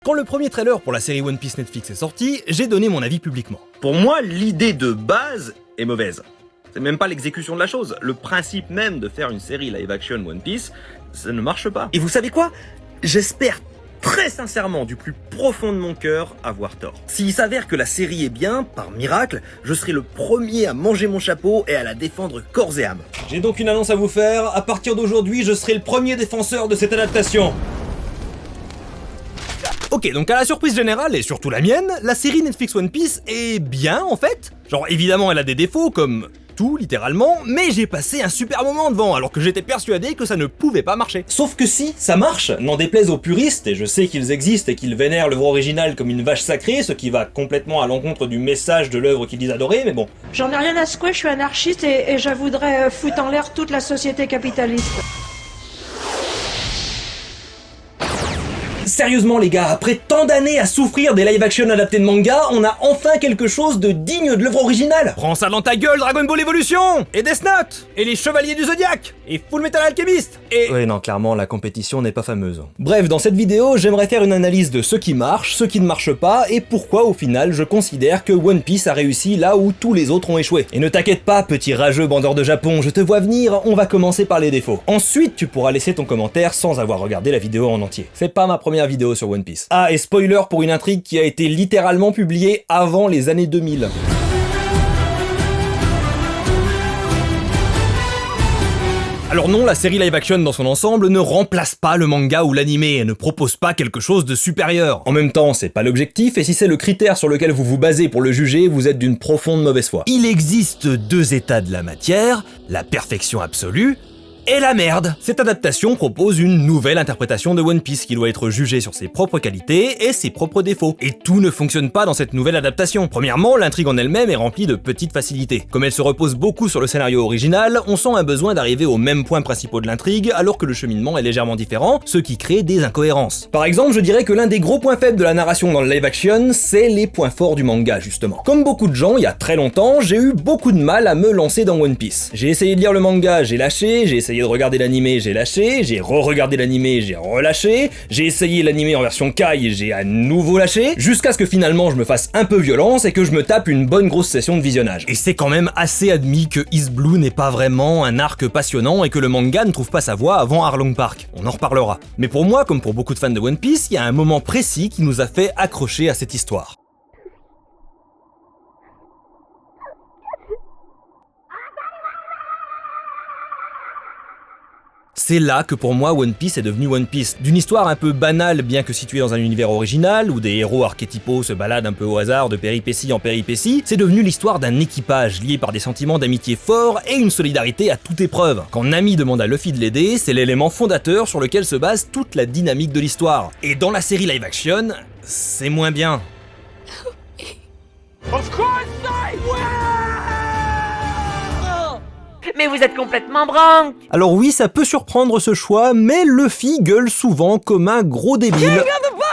Quand le premier trailer pour la série One Piece Netflix est sorti, j'ai donné mon avis publiquement. Pour moi, l'idée de base est mauvaise. C'est même pas l'exécution de la chose. Le principe même de faire une série live action One Piece, ça ne marche pas. Et vous savez quoi? J'espère très sincèrement, du plus profond de mon cœur, avoir tort. S'il s'avère que la série est bien, par miracle, je serai le premier à manger mon chapeau et à la défendre corps et âme. J'ai donc une annonce à vous faire, à partir d'aujourd'hui, je serai le premier défenseur de cette adaptation. Ok, donc à la surprise générale, et surtout la mienne, la série Netflix One Piece est bien en fait. Genre évidemment elle a des défauts comme tout littéralement, mais j'ai passé un super moment devant alors que j'étais persuadé que ça ne pouvait pas marcher. Sauf que si, ça marche, n'en déplaise aux puristes, et je sais qu'ils existent et qu'ils vénèrent l'œuvre originale comme une vache sacrée, ce qui va complètement à l'encontre du message de l'œuvre qu'ils disent adorer, mais bon. J'en ai rien à secouer, je suis anarchiste et je voudrais foutre en l'air toute la société capitaliste. Sérieusement les gars, après tant d'années à souffrir des live-action adaptés de manga, on a enfin quelque chose de digne de l'œuvre originale. Prends ça dans ta gueule, Dragon Ball Evolution, et Death Note, et les Chevaliers du Zodiaque, et Full Metal Alchemist, et... Ouais non, clairement la compétition n'est pas fameuse. Bref, dans cette vidéo, j'aimerais faire une analyse de ce qui marche, ce qui ne marche pas, et pourquoi au final je considère que One Piece a réussi là où tous les autres ont échoué. Et ne t'inquiète pas, petit rageux bandeur de Japon, je te vois venir, on va commencer par les défauts. Ensuite, tu pourras laisser ton commentaire sans avoir regardé la vidéo en entier. C'est pas ma première vidéo sur One Piece. Ah, et spoiler pour une intrigue qui a été littéralement publiée avant les années 2000. Alors non, la série live action dans son ensemble ne remplace pas le manga ou l'animé et ne propose pas quelque chose de supérieur. En même temps, c'est pas l'objectif, et si c'est le critère sur lequel vous vous basez pour le juger, vous êtes d'une profonde mauvaise foi. Il existe deux états de la matière, la perfection absolue, et la merde! Cette adaptation propose une nouvelle interprétation de One Piece qui doit être jugée sur ses propres qualités et ses propres défauts. Et tout ne fonctionne pas dans cette nouvelle adaptation. Premièrement, l'intrigue en elle-même est remplie de petites facilités. Comme elle se repose beaucoup sur le scénario original, on sent un besoin d'arriver aux mêmes points principaux de l'intrigue alors que le cheminement est légèrement différent, ce qui crée des incohérences. Par exemple, je dirais que l'un des gros points faibles de la narration dans le live action, c'est les points forts du manga justement. Comme beaucoup de gens, il y a très longtemps, j'ai eu beaucoup de mal à me lancer dans One Piece. J'ai essayé de lire le manga, j'ai lâché, j'ai essayé de regarder l'animé, j'ai lâché, j'ai re-regardé l'animé, j'ai relâché, j'ai essayé l'animé en version Kai, j'ai à nouveau lâché, jusqu'à ce que finalement je me fasse un peu violence et que je me tape une bonne grosse session de visionnage. Et c'est quand même assez admis que East Blue n'est pas vraiment un arc passionnant et que le manga ne trouve pas sa voie avant Arlong Park. On en reparlera. Mais pour moi, comme pour beaucoup de fans de One Piece, il y a un moment précis qui nous a fait accrocher à cette histoire. C'est là que pour moi One Piece est devenu One Piece. D'une histoire un peu banale bien que située dans un univers original, où des héros archétypaux se baladent un peu au hasard de péripétie en péripétie, c'est devenu l'histoire d'un équipage lié par des sentiments d'amitié forts et une solidarité à toute épreuve. Quand Nami demande à Luffy de l'aider, c'est l'élément fondateur sur lequel se base toute la dynamique de l'histoire. Et dans la série live action, c'est moins bien. Of course I will! Mais vous êtes complètement branque! Alors oui, ça peut surprendre ce choix, mais Luffy gueule souvent comme un gros débile. King of the Pirates!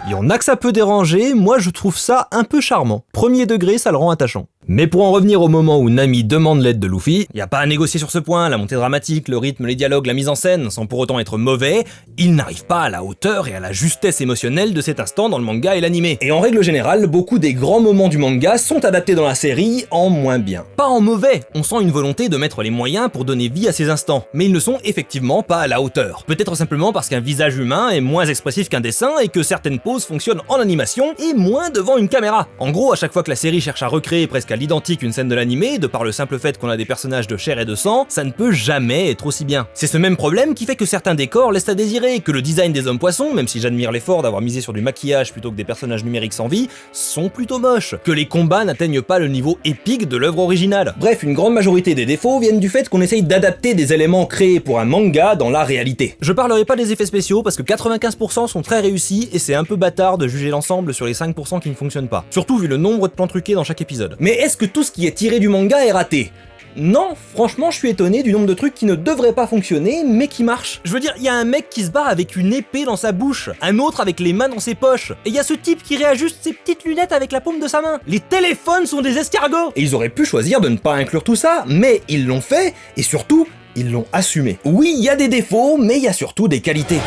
Il y en a que ça peut déranger, moi je trouve ça un peu charmant. Premier degré, ça le rend attachant. Mais pour en revenir au moment où Nami demande l'aide de Luffy, y a pas à négocier sur ce point, la montée dramatique, le rythme, les dialogues, la mise en scène, sans pour autant être mauvais, ils n'arrivent pas à la hauteur et à la justesse émotionnelle de cet instant dans le manga et l'animé. Et en règle générale, beaucoup des grands moments du manga sont adaptés dans la série en moins bien. Pas en mauvais, on sent une volonté de mettre les moyens pour donner vie à ces instants, mais ils ne sont effectivement pas à la hauteur. Peut-être simplement parce qu'un visage humain est moins expressif qu'un dessin et que certaines poses fonctionnent en animation et moins devant une caméra. En gros, à chaque fois que la série cherche à recréer presque à l'identique une scène de l'animé, de par le simple fait qu'on a des personnages de chair et de sang, ça ne peut jamais être aussi bien. C'est ce même problème qui fait que certains décors laissent à désirer, que le design des hommes poissons, même si j'admire l'effort d'avoir misé sur du maquillage plutôt que des personnages numériques sans vie, sont plutôt moches, que les combats n'atteignent pas le niveau épique de l'œuvre originale. Bref, une grande majorité des défauts viennent du fait qu'on essaye d'adapter des éléments créés pour un manga dans la réalité. Je parlerai pas des effets spéciaux parce que 95% sont très réussis et c'est un peu bâtard de juger l'ensemble sur les 5% qui ne fonctionnent pas. Surtout vu le nombre de plans truqués dans chaque épisode. Mais est-ce que tout ce qui est tiré du manga est raté? Non, franchement, je suis étonné du nombre de trucs qui ne devraient pas fonctionner, mais qui marchent. Je veux dire, il y a un mec qui se bat avec une épée dans sa bouche, un autre avec les mains dans ses poches, et il y a ce type qui réajuste ses petites lunettes avec la paume de sa main. Les téléphones sont des escargots. Et ils auraient pu choisir de ne pas inclure tout ça, mais ils l'ont fait, et surtout, ils l'ont assumé. Oui, il y a des défauts, mais il y a surtout des qualités.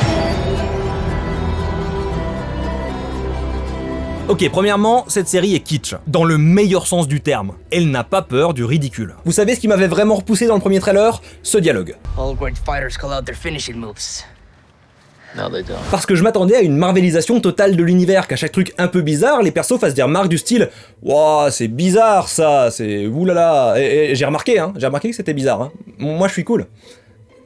Ok, premièrement, cette série est kitsch, dans le meilleur sens du terme. Elle n'a pas peur du ridicule. Vous savez ce qui m'avait vraiment repoussé dans le premier trailer ? Ce dialogue. All great fighters call out their finishing moves. No, they don't. Parce que je m'attendais à une marvelisation totale de l'univers, qu'à chaque truc un peu bizarre, les persos fassent des remarques du style « Wouah, c'est bizarre ça, c'est oulala ». Et j'ai remarqué que c'était bizarre. Hein. Moi je suis cool.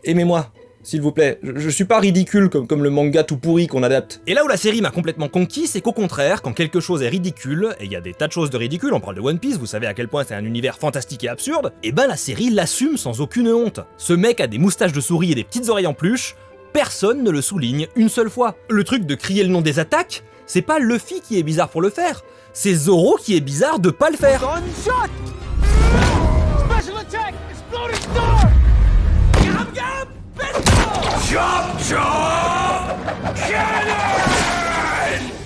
Aimez-moi. S'il vous plaît, je suis pas ridicule comme le manga tout pourri qu'on adapte. Et là où la série m'a complètement conquis, c'est qu'au contraire, quand quelque chose est ridicule, et il y a des tas de choses de ridicule, on parle de One Piece, vous savez à quel point c'est un univers fantastique et absurde, et ben la série l'assume sans aucune honte. Ce mec a des moustaches de souris et des petites oreilles en peluche, personne ne le souligne une seule fois. Le truc de crier le nom des attaques, c'est pas Luffy qui est bizarre pour le faire, c'est Zoro qui est bizarre de pas le faire. Gunshot! Special attack! Exploding star! Gab gab! Chop chop! Cannon!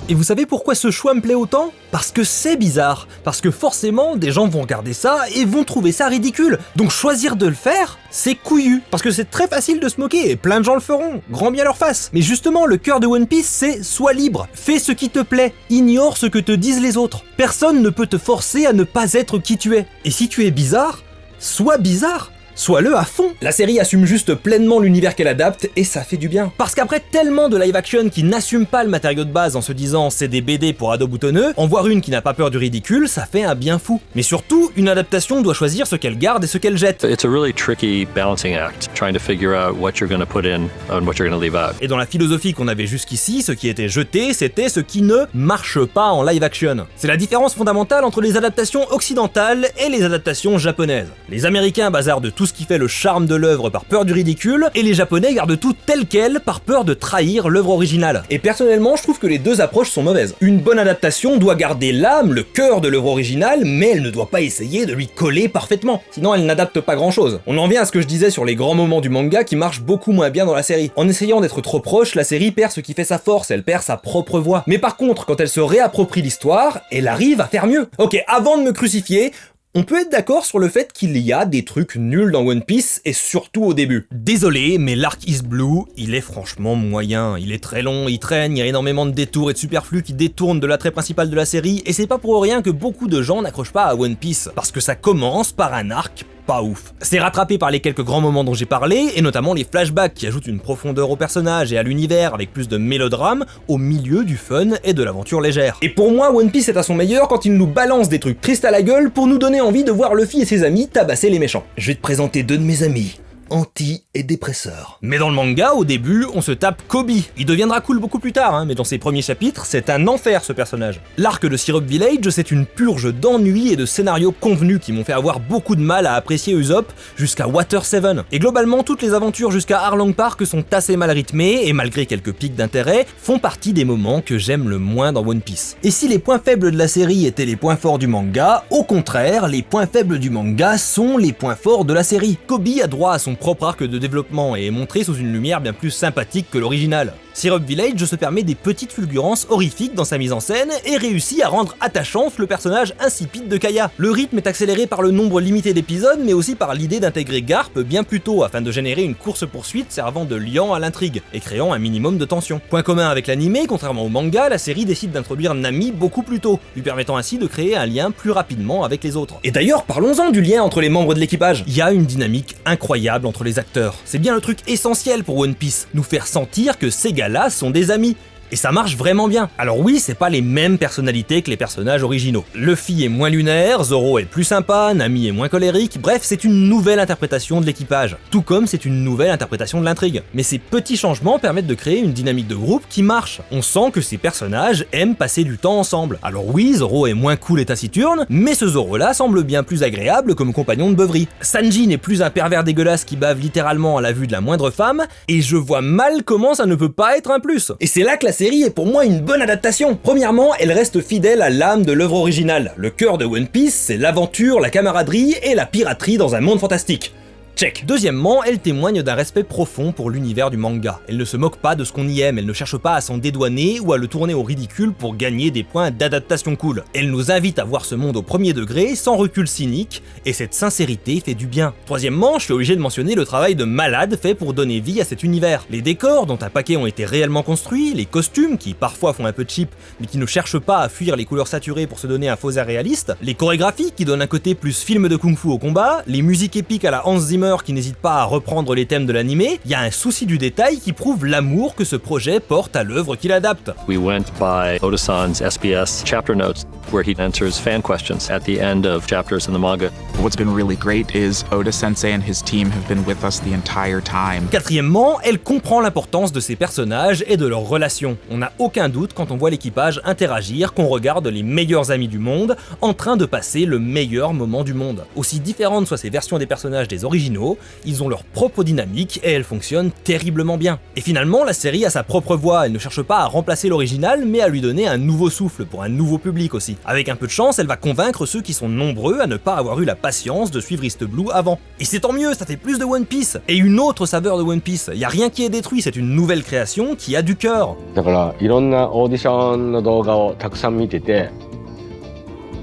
Et vous savez pourquoi ce choix me plaît autant ? Parce que c'est bizarre, parce que forcément des gens vont regarder ça et vont trouver ça ridicule. Donc choisir de le faire, c'est couillu, parce que c'est très facile de se moquer et plein de gens le feront, grand bien leur face. Mais justement, le cœur de One Piece, c'est sois libre, fais ce qui te plaît, ignore ce que te disent les autres. Personne ne peut te forcer à ne pas être qui tu es. Et si tu es bizarre, sois bizarre. Sois-le à fond. La série assume juste pleinement l'univers qu'elle adapte et ça fait du bien. Parce qu'après tellement de live-action qui n'assument pas le matériau de base en se disant c'est des BD pour ados boutonneux, en voir une qui n'a pas peur du ridicule, ça fait un bien fou. Mais surtout, une adaptation doit choisir ce qu'elle garde et ce qu'elle jette. It's a really tricky balancing act, trying to figure out what you're going to put in and what you're going to leave out. Et dans la philosophie qu'on avait jusqu'ici, ce qui était jeté, c'était ce qui ne marche pas en live-action. C'est la différence fondamentale entre les adaptations occidentales et les adaptations japonaises. Les Américains bazardent tout ce qui fait le charme de l'œuvre par peur du ridicule, et les Japonais gardent tout tel quel par peur de trahir l'œuvre originale. Et personnellement, je trouve que les deux approches sont mauvaises. Une bonne adaptation doit garder l'âme, le cœur de l'œuvre originale, mais elle ne doit pas essayer de lui coller parfaitement. Sinon, elle n'adapte pas grand-chose. On en vient à ce que je disais sur les grands moments du manga qui marchent beaucoup moins bien dans la série. En essayant d'être trop proche, la série perd ce qui fait sa force, elle perd sa propre voix. Mais par contre, quand elle se réapproprie l'histoire, elle arrive à faire mieux. Ok, avant de me crucifier, on peut être d'accord sur le fait qu'il y a des trucs nuls dans One Piece, et surtout au début. Désolé, mais l'arc East Blue, il est franchement moyen. Il est très long, il traîne, il y a énormément de détours et de superflus qui détournent de l'attrait principal de la série, et c'est pas pour rien que beaucoup de gens n'accrochent pas à One Piece, parce que ça commence par un arc pas ouf. C'est rattrapé par les quelques grands moments dont j'ai parlé, et notamment les flashbacks qui ajoutent une profondeur au personnage et à l'univers avec plus de mélodrame, au milieu du fun et de l'aventure légère. Et pour moi, One Piece est à son meilleur quand il nous balance des trucs tristes à la gueule pour nous donner envie de voir Luffy et ses amis tabasser les méchants. Je vais te présenter deux de mes amis. Anti et dépresseur. Mais dans le manga, au début, on se tape Kobe. Il deviendra cool beaucoup plus tard, mais dans ses premiers chapitres, c'est un enfer ce personnage. L'arc de Syrup Village, c'est une purge d'ennui et de scénarios convenus qui m'ont fait avoir beaucoup de mal à apprécier Usopp jusqu'à Water 7. Et globalement, toutes les aventures jusqu'à Arlong Park sont assez mal rythmées et malgré quelques pics d'intérêt, font partie des moments que j'aime le moins dans One Piece. Et si les points faibles de la série étaient les points forts du manga, au contraire, les points faibles du manga sont les points forts de la série. Kobe a droit à son propre arc de développement et est montré sous une lumière bien plus sympathique que l'original. Syrup Village se permet des petites fulgurances horrifiques dans sa mise en scène et réussit à rendre attachant le personnage insipide de Kaya. Le rythme est accéléré par le nombre limité d'épisodes, mais aussi par l'idée d'intégrer Garp bien plus tôt afin de générer une course-poursuite servant de liant à l'intrigue et créant un minimum de tension. Point commun avec l'anime, contrairement au manga, la série décide d'introduire Nami beaucoup plus tôt, lui permettant ainsi de créer un lien plus rapidement avec les autres. Et d'ailleurs, parlons-en du lien entre les membres de l'équipage. Il y a une dynamique incroyable entre les acteurs. C'est bien le truc essentiel pour One Piece, nous faire sentir que ces gars-là sont des amis. Et ça marche vraiment bien. Alors oui, c'est pas les mêmes personnalités que les personnages originaux. Luffy est moins lunaire, Zoro est plus sympa, Nami est moins colérique, bref, c'est une nouvelle interprétation de l'équipage. Tout comme c'est une nouvelle interprétation de l'intrigue. Mais ces petits changements permettent de créer une dynamique de groupe qui marche. On sent que ces personnages aiment passer du temps ensemble. Alors oui, Zoro est moins cool et taciturne, mais ce Zoro-là semble bien plus agréable comme compagnon de beuverie. Sanji n'est plus un pervers dégueulasse qui bave littéralement à la vue de la moindre femme, et je vois mal comment ça ne peut pas être un plus. Et c'est là que la série est pour moi une bonne adaptation. Premièrement, elle reste fidèle à l'âme de l'œuvre originale. Le cœur de One Piece, c'est l'aventure, la camaraderie et la piraterie dans un monde fantastique. Check. Deuxièmement, elle témoigne d'un respect profond pour l'univers du manga. Elle ne se moque pas de ce qu'on y aime, elle ne cherche pas à s'en dédouaner ou à le tourner au ridicule pour gagner des points d'adaptation cool. Elle nous invite à voir ce monde au premier degré, sans recul cynique, et cette sincérité fait du bien. Troisièmement, je suis obligé de mentionner le travail de malade fait pour donner vie à cet univers. Les décors, dont un paquet ont été réellement construits, les costumes, qui parfois font un peu cheap, mais qui ne cherchent pas à fuir les couleurs saturées pour se donner un faux air réaliste, les chorégraphies qui donnent un côté plus film de kung-fu au combat, les musiques épiques à la Hans Zimmer qui n'hésite pas à reprendre les thèmes de l'animé, il y a un souci du détail qui prouve l'amour que ce projet porte à l'œuvre qu'il adapte. We went by Oda-san's SBS chapter notes, where he answers fan questions at the end of chapters in the manga. What's been really great is Oda-sensei and his team have been with us the entire time. Quatrièmement, elle comprend l'importance de ses personnages et de leurs relations. On n'a aucun doute quand on voit l'équipage interagir qu'on regarde les meilleurs amis du monde en train de passer le meilleur moment du monde. Aussi différentes soient ces versions des personnages des originaux, ils ont leur propre dynamique et elles fonctionnent terriblement bien. Et finalement, la série a sa propre voix, elle ne cherche pas à remplacer l'original mais à lui donner un nouveau souffle pour un nouveau public aussi. Avec un peu de chance, elle va convaincre ceux qui sont nombreux à ne pas avoir eu la patience de suivre East Blue avant. Et c'est tant mieux, ça fait plus de One Piece et une autre saveur de One Piece. Y a rien qui est détruit, c'est une nouvelle création qui a du cœur. だからいろんなオーディションの動画をたくさん見てて、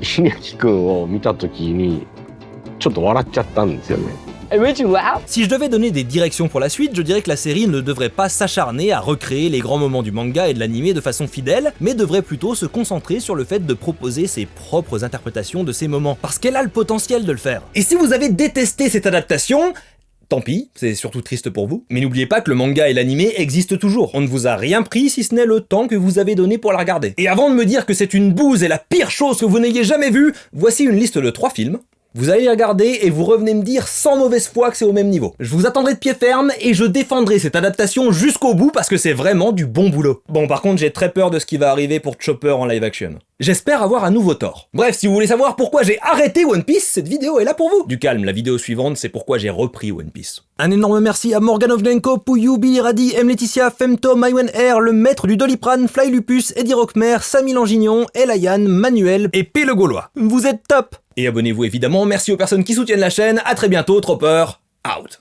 ひねきくんを見たときにちょっと笑っちゃったんですよね。Si je devais donner des directions pour la suite, je dirais que la série ne devrait pas s'acharner à recréer les grands moments du manga et de l'anime de façon fidèle, mais devrait plutôt se concentrer sur le fait de proposer ses propres interprétations de ces moments, parce qu'elle a le potentiel de le faire. Et si vous avez détesté cette adaptation, tant pis, c'est surtout triste pour vous. Mais n'oubliez pas que le manga et l'anime existent toujours. On ne vous a rien pris si ce n'est le temps que vous avez donné pour la regarder. Et avant de me dire que c'est une bouse et la pire chose que vous n'ayez jamais vue, voici une liste de 3 films. Vous allez les regarder et vous revenez me dire sans mauvaise foi que c'est au même niveau. Je vous attendrai de pied ferme et je défendrai cette adaptation jusqu'au bout parce que c'est vraiment du bon boulot. Bon, par contre, j'ai très peur de ce qui va arriver pour Chopper en live action. J'espère avoir un nouveau tort. Bref, si vous voulez savoir pourquoi j'ai arrêté One Piece, cette vidéo est là pour vous. Du calme, la vidéo suivante, c'est pourquoi j'ai repris One Piece. Un énorme merci à Morgan Ovlenko, Pouillou, Billy Radi, M. Laetitia, Femto, Mywen Air, le maître du Doliprane, Fly Lupus, Eddie Rockmer, Samy Langignon, Elayan, Manuel et P. le Gaulois. Vous êtes top! Et abonnez-vous évidemment, merci aux personnes qui soutiennent la chaîne, à très bientôt, Tropper, out!